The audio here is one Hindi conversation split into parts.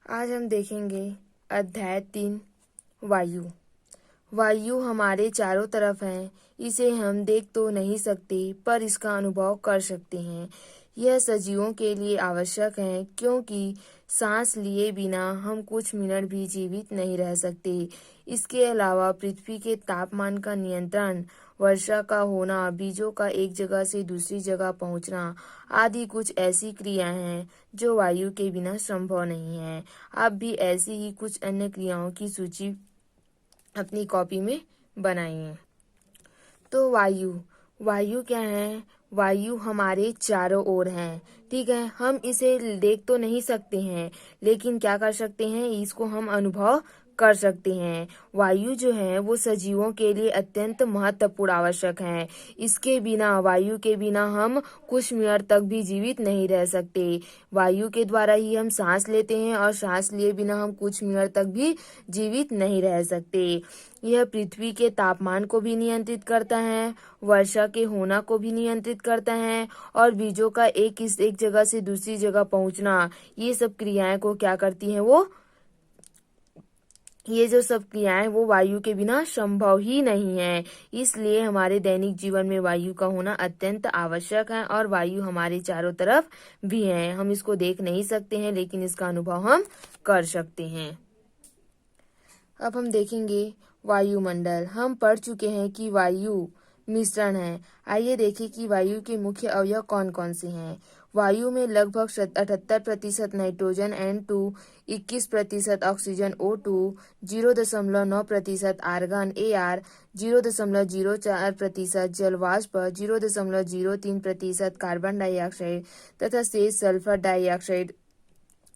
आज हम देखेंगे अध्याय 3 वायु। वायु हमारे चारों तरफ है। इसे हम देख तो नहीं सकते पर इसका अनुभव कर सकते हैं। यह सजीवों के लिए आवश्यक है क्योंकि सांस लिए बिना हम कुछ मिनट भी जीवित नहीं रह सकते। इसके अलावा पृथ्वी के तापमान का नियंत्रण, वर्षा का होना, बीजों का एक जगह से दूसरी जगह पहुंचना आदि कुछ ऐसी क्रियाएं हैं जो वायु के बिना संभव नहीं है। आप भी ऐसी ही कुछ अन्य क्रियाओं की सूची अपनी कॉपी में बनाइए। तो वायु वायु क्या है? वायु हमारे चारों ओर है। ठीक है, हम इसे देख तो नहीं सकते हैं लेकिन क्या कर सकते हैं, इसको हम अनुभव कर सकते हैं। वायु जो है वो सजीवों के लिए अत्यंत महत्वपूर्ण आवश्यक है। इसके बिना, वायु के बिना हम कुछ मिनट तक भी जीवित नहीं रह सकते। वायु के द्वारा ही हम सांस लेते हैं और सांस लिए बिना हम कुछ मिनट तक भी जीवित नहीं रह सकते। यह पृथ्वी के तापमान को भी नियंत्रित करता है, वर्षा के होना को भी नियंत्रित करता है और बीजों का एक जगह से दूसरी जगह पहुंचना, ये सब क्रियाएं को क्या करती हैं ये जो सब क्रियाएं वो वायु के बिना संभव ही नहीं है। इसलिए हमारे दैनिक जीवन में वायु का होना अत्यंत आवश्यक है और वायु हमारे चारों तरफ भी है। हम इसको देख नहीं सकते हैं लेकिन इसका अनुभव हम कर सकते हैं। अब हम देखेंगे वायुमंडल। हम पढ़ चुके हैं कि वायु मिश्रण है। आइए देखें कि वायु के मुख्य अवयव कौन कौन से हैं। वायु में लगभग 78% nitrogen N2, 21% oxygen O2, 0.9% argon AR, 0.04% जल वाष्प, 0.03% कार्बन डाइऑक्साइड तथा शेष सल्फर डाइऑक्साइड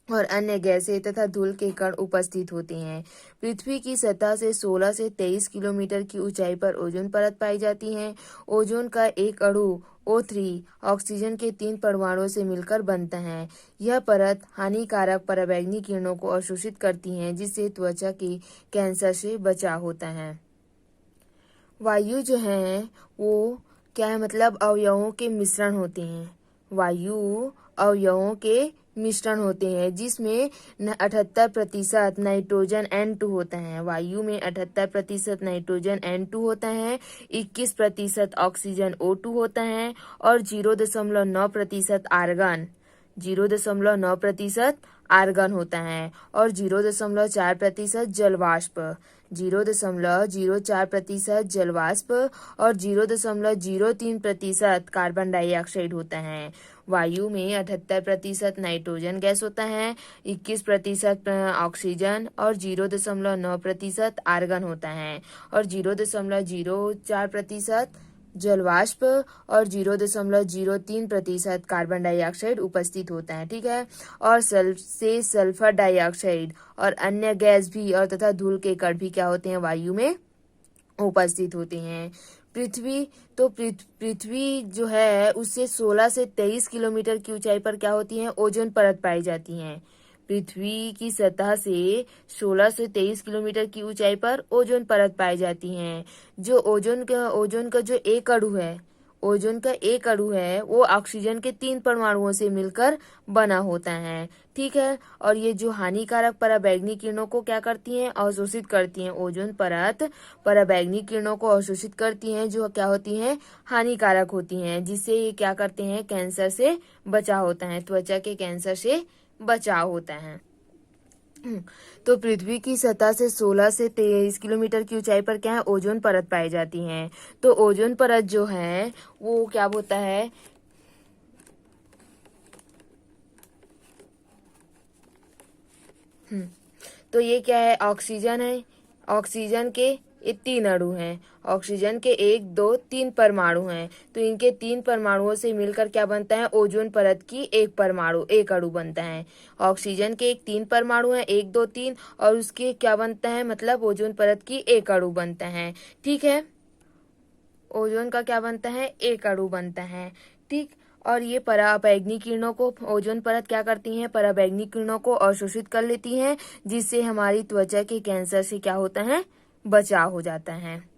और अन्य गैसें तथा धूल के कण उपस्थित होते हैं। पृथ्वी की सतह से 16 से 23 किलोमीटर की ऊंचाई पर ओजोन परत पाई जाती है। ओजोन का एक अणु O3 ऑक्सीजन के 3 परमाणुओं से मिलकर बनता है। यह परत हानिकारक पराबैंगनी किरणों को अवशोषित करती है जिससे त्वचा के कैंसर से बचाव होता है। वायु जो है वो क्या है, मतलब अवयवों के मिश्रण होते हैं। वायु अवयवों के मिश्रण होते हैं जिसमें 78% नाइट्रोजन N2 होता है। वायु में 78% नाइट्रोजन N2 होता है, 21% ऑक्सीजन O2 होता है और 0.9% आर्गन 0.9% आर्गन होता है और 0.4% जल वाष्प 0.04% जल वाष्प और 0.03% कार्बन डाइऑक्साइड होता है। वायु में 78% नाइट्रोजन गैस होता है, 21% ऑक्सीजन और 0.9% आर्गन होता है और 0.04% जल वाष्प और 0.03% कार्बन डाइऑक्साइड उपस्थित होता है। ठीक है, और सल्फर डाइऑक्साइड और अन्य गैस भी और तथा धूल के कण भी क्या होते हैं, वायु में उपस्थित होते हैं। पृथ्वी जो है उससे 16 से 23 किलोमीटर की ऊंचाई पर क्या होती है, ओजोन परत पाई जाती है। पृथ्वी की सतह से 16 से 23 किलोमीटर की ऊंचाई पर ओजोन परत पाई जाती है। जो ओजोन का जो एक अणु है, ओजोन का एक अणु है वो ऑक्सीजन के 3 परमाणुओं से मिलकर बना होता है। ठीक है, और ये जो हानिकारक पराबैंगनी किरणों को क्या करती हैं, अवशोषित करती हैं। ओजोन परत पराबैंगनी किरणों को अवशोषित करती हैं जो क्या होती हैं, हानिकारक होती हैं, जिससे ये क्या करते हैं, कैंसर से बचाव होता है, त्वचा के कैंसर से बचाव होता है। तो पृथ्वी की सतह से 16 से 23 किलोमीटर की ऊंचाई पर क्या है, ओजोन परत पाई जाती है। तो ओजोन परत जो है वो क्या होता है, तो ये क्या है, ऑक्सीजन है। ऑक्सीजन के ये 3 अणु हैं। ऑक्सीजन के 1, 2, 3 परमाणु हैं। तो इनके 3 परमाणुओं से मिलकर क्या बनता है, ओजोन परत की एक अणु बनता है। ऑक्सीजन के 3 परमाणु हैं, 1, 2, 3, और उसके क्या बनता है, मतलब ओजोन परत की एक अणु बनता है। ठीक है, ओजोन का क्या बनता है, एक अणु बनता है। ठीक, और ये पराबैंगनी किरणों को, ओजोन परत क्या करती हैं, पराबैंगनी किरणों को अवशोषित कर लेती हैं जिससे हमारी त्वचा के कैंसर से क्या होता है, बचाव हो जाता है।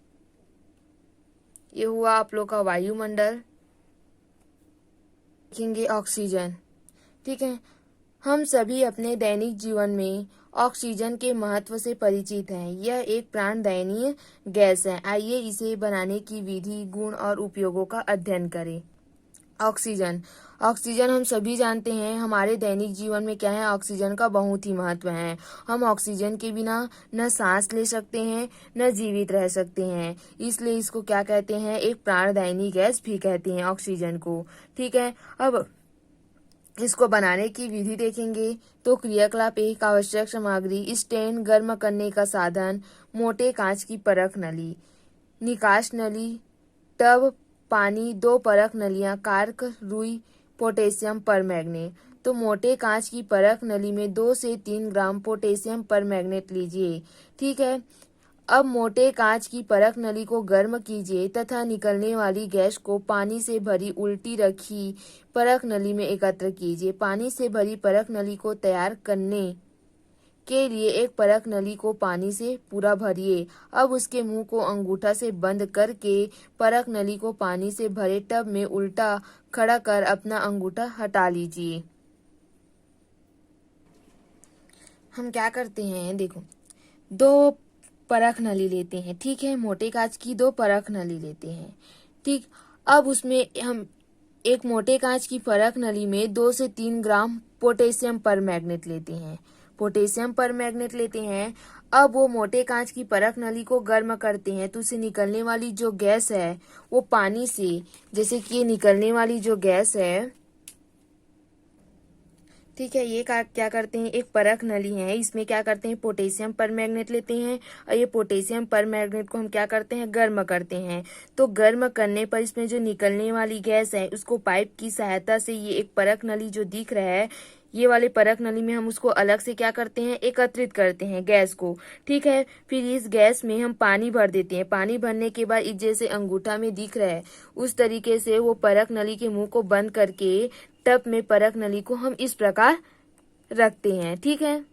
ये हुआ आप लोग का वायुमंडल। देखेंगे ऑक्सीजन। ठीक है, हम सभी अपने दैनिक जीवन में ऑक्सीजन के महत्व से परिचित हैं। यह एक प्राणदायी गैस है। आइए इसे बनाने की विधि, गुण और उपयोगों का अध्ययन करें। ऑक्सीजन ऑक्सीजन हम सभी जानते हैं, हमारे दैनिक जीवन में क्या है, ऑक्सीजन का बहुत ही महत्व है। हम ऑक्सीजन के बिना न सांस ले सकते हैं, न जीवित रह सकते हैं। इसलिए इसको क्या कहते हैं, एक प्राणदायी गैस भी कहते हैं ऑक्सीजन को। ठीक है, अब इसको बनाने की विधि देखेंगे तो क्रियाकलाप एक, आवश्यक सामग्री स्टैंड, गर्म करने का साधन, मोटे कांच की परख नली, निकास नली, टब, पानी, 2 परख नलियां, कार्क, रुई, पोटेशियम परमैंगनेट। तो मोटे कांच की परख नली में 2 से 3 ग्राम पोटेशियम परमैंगनेट लीजिए। ठीक है, अब मोटे कांच की परख नली को गर्म कीजिए तथा निकलने वाली गैस को पानी से भरी उल्टी रखी परख नली में एकत्र कीजिए। पानी से भरी परख नली को तैयार करने के लिए एक परख नली को पानी से पूरा भरिए। अब उसके मुंह को अंगूठा से बंद करके परख नली को पानी से भरे टब में उल्टा खड़ा कर अपना अंगूठा हटा लीजिए। हम क्या करते हैं, देखो, 2 परख नली लेते हैं। ठीक है, मोटे कांच की 2 परख नली लेते हैं। ठीक, अब उसमें हम एक मोटे कांच की परख नली में 2 से 3 ग्राम पोटेशियम परमैंगनेट लेते हैं। पोटेशियम परमैंगनेट लेते हैं। अब वो मोटे कांच की परख नली को गर्म करते हैं तो उससे निकलने वाली जो गैस है वो पानी से, जैसे कि निकलने वाली जो गैस है, ठीक है, ये क्या करते हैं, एक परख नली है, इसमें क्या करते हैं, पोटेशियम परमैंगनेट लेते हैं और ये पोटेशियम परमैंगनेट को हम क्या करते हैं, गर्म करते हैं। तो गर्म करने पर इसमें जो निकलने वाली गैस है उसको पाइप की सहायता से, ये एक परख नली जो दिख रहा है, ये वाले परख नली में हम उसको अलग से क्या करते हैं, एकत्रित करते हैं गैस को। ठीक है, फिर इस गैस में हम पानी भर देते हैं। पानी भरने के बाद जैसे अंगूठा में दिख रहा है उस तरीके से वो परख नली के मुंह को बंद करके टब में परख नली को हम इस प्रकार रखते हैं। ठीक है,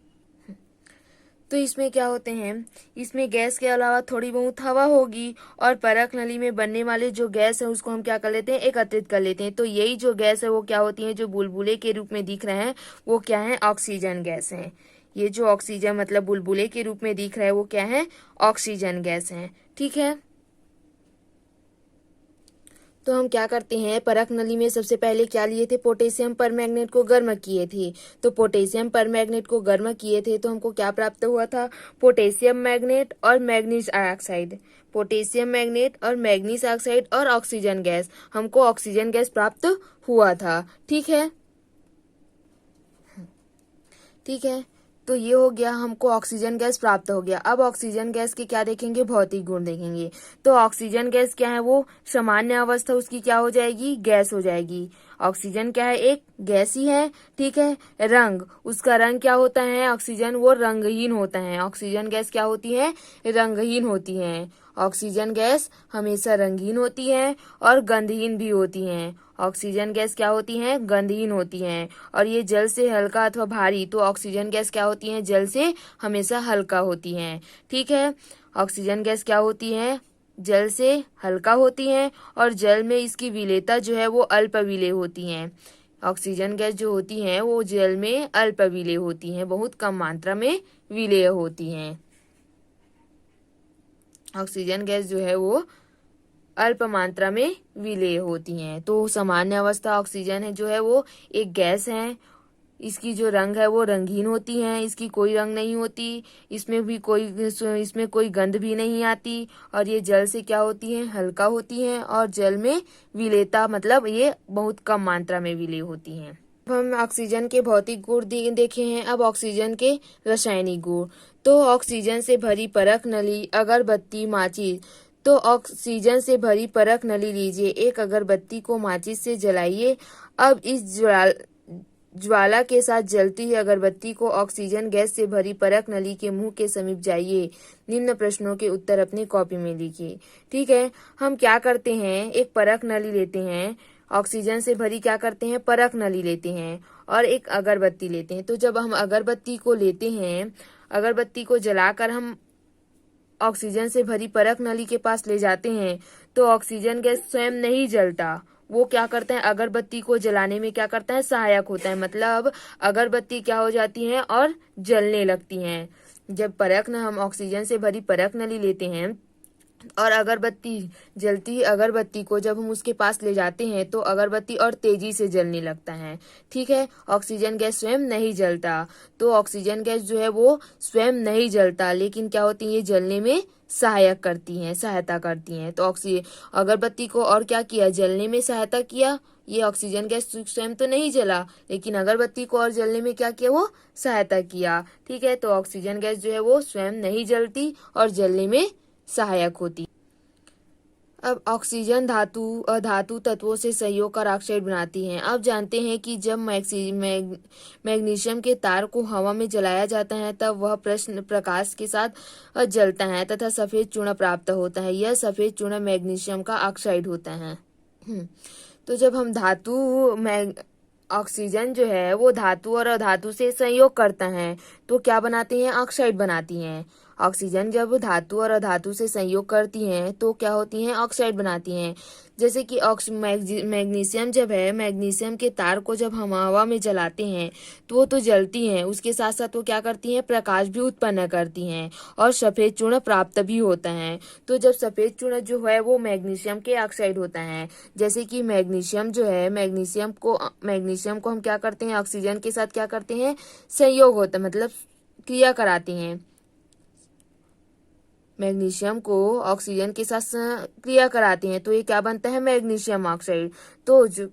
तो इसमें क्या होते हैं, इसमें गैस के अलावा थोड़ी बहुत हवा होगी और परख नली में बनने वाले जो गैस है उसको हम क्या कर लेते हैं, एकत्रित कर लेते हैं। तो यही जो गैस है वो क्या होती है, जो बुलबुले के रूप में दिख रहे हैं वो क्या है, ऑक्सीजन गैस है। ये जो ऑक्सीजन मतलब बुलबुले के रूप में दिख रहा है वो क्या है, ऑक्सीजन गैस है। ठीक है, तो हम क्या करते हैं, परख नली में सबसे पहले क्या लिए थे, पोटेशियम परमैंगनेट को गर्म किए थे। तो पोटेशियम परमैंगनेट को गर्म किए थे तो हमको क्या प्राप्त हुआ था, पोटेशियम मैग्नेट और मैग्नीज ऑक्साइड। पोटेशियम मैग्नेट और मैग्नीज ऑक्साइड और ऑक्सीजन गैस, हमको ऑक्सीजन गैस प्राप्त हुआ था। ठीक है, ठीक है, तो ये हो गया, हमको ऑक्सीजन गैस प्राप्त हो गया। अब ऑक्सीजन गैस के क्या देखेंगे, भौतिक गुण देखेंगे। तो ऑक्सीजन गैस क्या है, वो सामान्य अवस्था उसकी क्या हो जाएगी, गैस हो जाएगी। ऑक्सीजन क्या है, एक गैस ही है। ठीक है, रंग, उसका रंग क्या होता है, ऑक्सीजन वो रंगहीन होता है। ऑक्सीजन गैस क्या होती है, रंगहीन होती है। ऑक्सीजन गैस हमेशा रंगीन होती है और गंधहीन भी होती है। ऑक्सीजन गैस क्या होती है, गंधहीन होती हैं। और ये जल से हल्का अथवा भारी, तो ऑक्सीजन गैस क्या होती है, जल से हमेशा हल्का होती हैं। ठीक है, ऑक्सीजन गैस क्या होती है, जल से हल्का होती हैं और जल में इसकी विलेयता जो है वो अल्प विलेय होती हैं। ऑक्सीजन गैस जो होती हैं वो जल में अल्प विलेय होती हैं, बहुत कम मात्रा में विलेय होती हैं। ऑक्सीजन गैस जो है वो अल्प मात्रा में विलेय होती हैं। तो सामान्य अवस्था ऑक्सीजन है जो है वो एक गैस है। इसकी जो रंग है वो रंगीन होती है, इसकी कोई रंग नहीं होती, इसमें कोई गंध भी नहीं आती और ये जल से क्या होती है, हल्का होती है और जल में विलेयता मतलब ये बहुत कम मात्रा में विलेय होती हैं। अब हम ऑक्सीजन के भौतिक गुण देखे हैं। अब ऑक्सीजन के रासायनिक गुण। तो ऑक्सीजन से भरी परख नली, अगरबत्ती, माचिस। तो ऑक्सीजन से भरी परख नली लीजिए, एक अगरबत्ती को माचिस से जलाइए। अब इस ज्वाला के साथ जलती हुई अगरबत्ती को ऑक्सीजन गैस से भरी परख नली के मुंह के समीप जाइए। निम्न प्रश्नों के उत्तर अपनी कॉपी में लिखिए। ठीक है, हम क्या करते हैं, एक परख नली लेते हैं, ऑक्सीजन से भरी क्या करते हैं, परख नली लेते हैं और एक अगरबत्ती लेते हैं। तो जब हम अगरबत्ती को लेते हैं, अगरबत्ती को जलाकर हम ऑक्सीजन से भरी परख नली के पास ले जाते हैं तो ऑक्सीजन गैस स्वयं नहीं जलता, वो क्या करता है, अगरबत्ती को जलाने में क्या करता है, सहायक होता है। मतलब अगरबत्ती क्या हो जाती है और जलने लगती हैं। जब परख न हम ऑक्सीजन से भरी परख नली लेते हैं और अगरबत्ती जलती अगरबत्ती को जब हम उसके पास ले जाते हैं तो अगरबत्ती और तेजी से जलने लगता है। ठीक है, ऑक्सीजन गैस स्वयं नहीं जलता। तो ऑक्सीजन गैस जो है वो स्वयं नहीं जलता, लेकिन क्या होती है, ये जलने में सहायता करती हैं। तो अगरबत्ती को और क्या किया, जलने में सहायता किया। ये ऑक्सीजन गैस स्वयं तो नहीं जला, लेकिन अगरबत्ती को और जलने में क्या किया, वो सहायता किया। ठीक है, तो ऑक्सीजन गैस जो है वो स्वयं नहीं जलती और जलने में सहायक होती। अब ऑक्सीजन धातु अधातु तत्वों से सहयोग कर ऑक्साइड बनाती है। अब जानते हैं कि जब मैग्नीशियम के तार को हवा में जलाया जाता है तब वह प्रश्न प्रकाश के साथ जलता है तथा सफेद चूर्ण प्राप्त होता है। यह सफेद चूर्ण मैग्नीशियम का ऑक्साइड होता है। तो जब हम ऑक्सीजन जो है वो धातु और अधातु से संयोग करता है तो क्या बनाती हैं, ऑक्साइड बनाती हैं। ऑक्सीजन जब धातु और अधातु से संयोग करती हैं तो क्या होती हैं, ऑक्साइड बनाती हैं। जैसे कि मैग्नीशियम जब है, मैग्नीशियम के तार को जब हम हवा में जलाते हैं तो वो तो जलती हैं, उसके साथ साथ वो क्या करती हैं, प्रकाश भी उत्पन्न करती हैं और सफेद चूर्ण प्राप्त भी होता है। तो जब सफेद चूर्ण जो है वो मैग्नीशियम के ऑक्साइड होता है। जैसे कि मैग्नीशियम जो है, मैग्नीशियम को हम क्या करते हैं, ऑक्सीजन के साथ क्या करते हैं, संयोग होता है, मतलब क्रिया कराते हैं। मैग्नीशियम को ऑक्सीजन के साथ क्रिया कराते हैं तो ये क्या बनता है, मैग्नीशियम ऑक्साइड। तो जो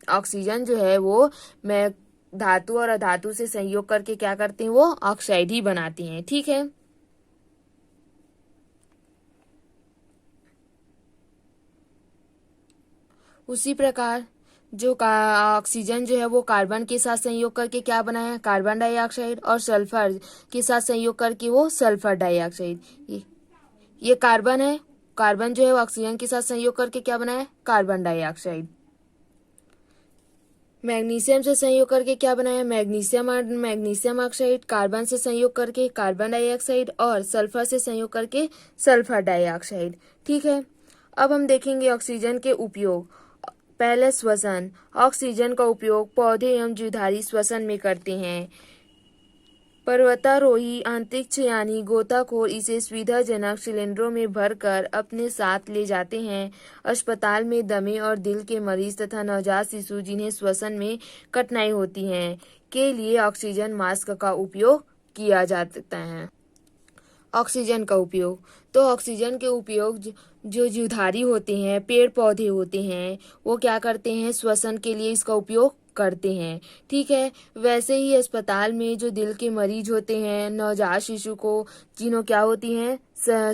ऑक्सीजन जो है वो धातु और अधातु से संयोग करके क्या करते हैं, वो ऑक्साइड ही बनाती हैं। ठीक है, उसी प्रकार जो ऑक्सीजन जो है वो कार्बन के साथ संयोग करके क्या बना है, कार्बन डाइऑक्साइड, और सल्फर के साथ संयोग करके वो सल्फर डाइऑक्साइड। ये कार्बन है, कार्बन जो है ऑक्सीजन के साथ संयोग करके क्या बना है, कार्बन डाइऑक्साइड। मैग्नीशियम से संयोग करके क्या बनाया, मैग्नीशियम ऑक्साइड, कार्बन से संयोग करके कार्बन डाइऑक्साइड, और सल्फर से संयोग करके सल्फर डाइऑक्साइड। ठीक है, अब हम देखेंगे ऑक्सीजन के उपयोग। पहले श्वसन। ऑक्सीजन का उपयोग पौधे एवं जीवधारी श्वसन में करते हैं। पर्वतारोही अंतरिक्ष यानी गोताखोर इसे सुविधाजनक सिलेंडरों में भरकर अपने साथ ले जाते हैं। अस्पताल में दमे और दिल के मरीज तथा नवजात शिशु जिन्हें श्वसन में कठिनाई होती है के लिए ऑक्सीजन मास्क का उपयोग किया जाता है। ऑक्सीजन का उपयोग। तो ऑक्सीजन के उपयोग जो जीवधारी होते हैं, पेड़ पौधे होते हैं, वो क्या करते हैं, श्वसन के लिए इसका उपयोग करते हैं। ठीक है, वैसे ही अस्पताल में जो दिल के मरीज होते हैं, नवजात शिशु को जिन्हों क्या होती हैं,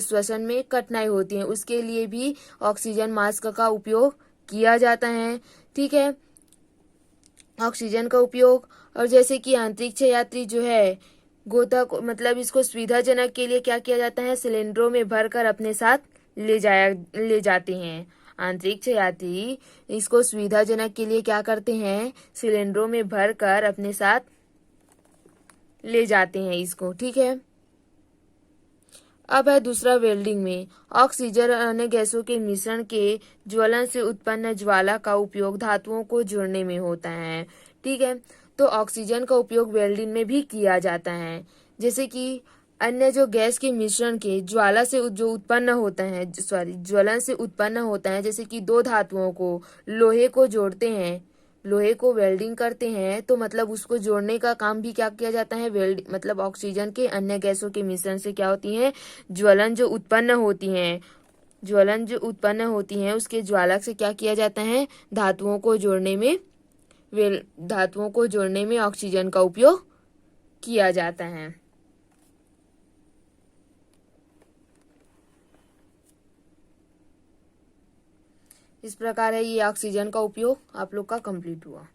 श्वसन में कठिनाई होती है, उसके लिए भी ऑक्सीजन मास्क का उपयोग किया जाता है। ठीक है, ऑक्सीजन का उपयोग। और जैसे कि अंतरिक्ष यात्री जो है मतलब इसको सुविधाजनक के लिए क्या किया जाता है, सिलेंडरों में भरकर अपने साथ ले जाते हैं। अंतरिक्ष यात्री इसको सुविधाजनक के लिए क्या करते हैं, सिलेंडरों में भरकर अपने साथ ले जाते हैं इसको। ठीक है, अब है दूसरा वेल्डिंग में। ऑक्सीजन और अन्य गैसों के मिश्रण के ज्वलन से उत्पन्न ज्वाला का उपयोग धातुओं को जोड़ने में होता है। ठीक है, तो ऑक्सीजन का उपयोग वेल्डिंग में भी किया जाता है। जैसे कि अन्य जो गैस के मिश्रण के ज्वाला से जो उत्पन्न होता है, ज्वलन से उत्पन्न होता है, जैसे कि दो धातुओं को, लोहे को जोड़ते हैं, लोहे को वेल्डिंग करते हैं, तो मतलब उसको जोड़ने का काम भी क्या किया जाता है, मतलब ऑक्सीजन के अन्य गैसों के मिश्रण से क्या होती है, ज्वलन जो उत्पन्न होती हैं उसके ज्वाला से क्या किया जाता है, धातुओं को जोड़ने में ऑक्सीजन का उपयोग किया जाता है। इस प्रकार है ये ऑक्सीजन का उपयोग आप लोग का कंप्लीट हुआ।